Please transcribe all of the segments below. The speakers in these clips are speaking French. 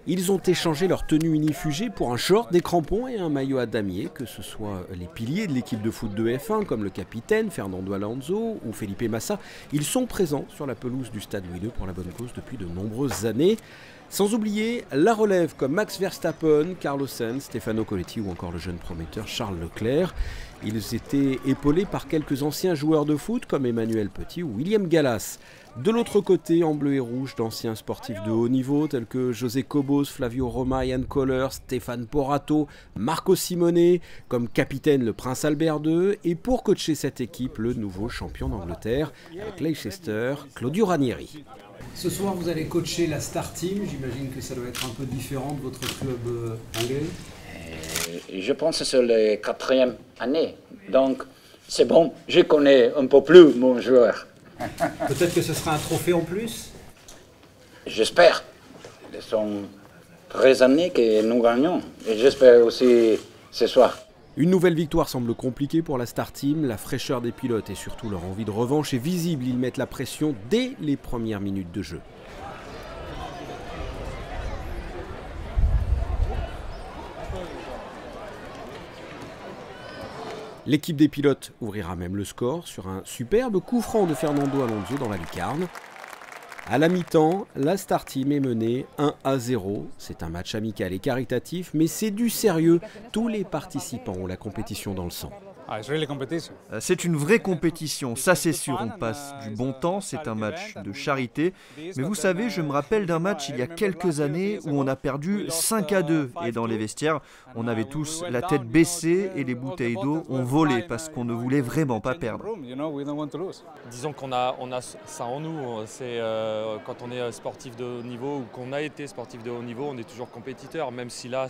Ils ont échangé leur tenue unifugée pour un short, des crampons et un maillot à damier, que ce soit les piliers de l'équipe de foot de F1 comme le capitaine Fernando Alonso ou Felipe Massa. Ils sont présents sur la pelouse du stade Louis II pour la bonne cause depuis de nombreuses années. Sans oublier la relève comme Max Verstappen, Carlos Sainz, Stefano Colletti ou encore le jeune prometteur Charles Leclerc. Ils étaient épaulés par quelques anciens joueurs de foot comme Emmanuel Petit ou William Gallas. De l'autre côté, en bleu et rouge, d'anciens sportifs de haut niveau tels que José Cobos, Flavio Roma, Ian Koller, Stéphane Porato, Marco Simone, comme capitaine le prince Albert II, et pour coacher cette équipe, le nouveau champion d'Angleterre, avec Leicester, Claudio Ranieri. Ce soir, vous allez coacher la Star Team. J'imagine que ça doit être un peu différent de votre club anglais. Je pense que c'est la 4e année. Donc, c'est bon, je connais un peu plus mon joueur. Peut-être que ce sera un trophée en plus? J'espère. Ce sont 13 années que nous gagnons. Et j'espère aussi ce soir. Une nouvelle victoire semble compliquée pour la Star Team. La fraîcheur des pilotes et surtout leur envie de revanche est visible. Ils mettent la pression dès les premières minutes de jeu. L'équipe des pilotes ouvrira même le score sur un superbe coup franc de Fernando Alonso dans la lucarne. À la mi-temps, la Star Team est menée 1-0. C'est un match amical et caritatif, mais c'est du sérieux. Tous les participants ont la compétition dans le sang. C'est une vraie compétition, ça c'est sûr, on passe du bon temps, c'est un match de charité. Mais vous savez, je me rappelle d'un match il y a quelques années où on a perdu 5-2 et dans les vestiaires, on avait tous la tête baissée et les bouteilles d'eau ont volé parce qu'on ne voulait vraiment pas perdre. Disons qu'on a ça en nous, c'est quand on est sportif de haut niveau ou qu'on a été sportif de haut niveau, on est toujours compétiteur, même si là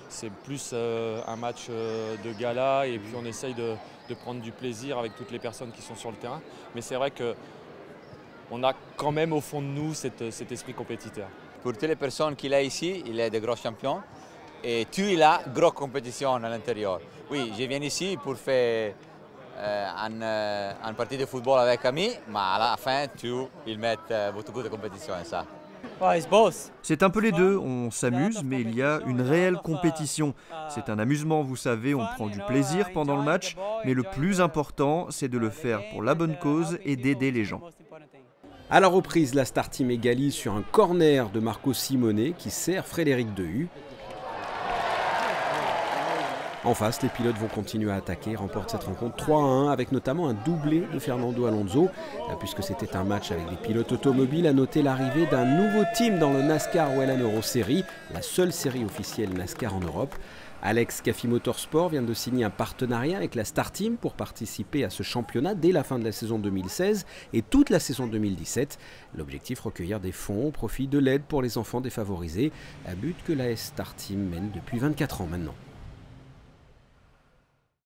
c'est plus un match de gala et puis on essaye de prendre du plaisir avec toutes les personnes qui sont sur le terrain. Mais c'est vrai qu'on a quand même au fond de nous cet esprit compétiteur. Pour toutes les personnes qu'il a ici, il est de gros champions et il a une grosse compétition à l'intérieur. Oui, je viens ici pour faire une partie de football avec amis, mais à la fin, ils mettent beaucoup de compétition en ça. C'est un peu les deux, on s'amuse, mais il y a une réelle compétition. C'est un amusement, vous savez, on prend du plaisir pendant le match, mais le plus important, c'est de le faire pour la bonne cause et d'aider les gens. À la reprise, la Star Team égalise sur un corner de Marco Simone qui sert Frédéric Dehu. En face, les pilotes vont continuer à attaquer, remportent cette rencontre 3-1 avec notamment un doublé de Fernando Alonso. Puisque c'était un match avec des pilotes automobiles, à noter l'arrivée d'un nouveau team dans le NASCAR Whelen Euro Series, la seule série officielle NASCAR en Europe. Alex Caffi Motorsport vient de signer un partenariat avec la Star Team pour participer à ce championnat dès la fin de la saison 2016 et toute la saison 2017. L'objectif, recueillir des fonds au profit de l'aide pour les enfants défavorisés, un but que la Star Team mène depuis 24 ans maintenant.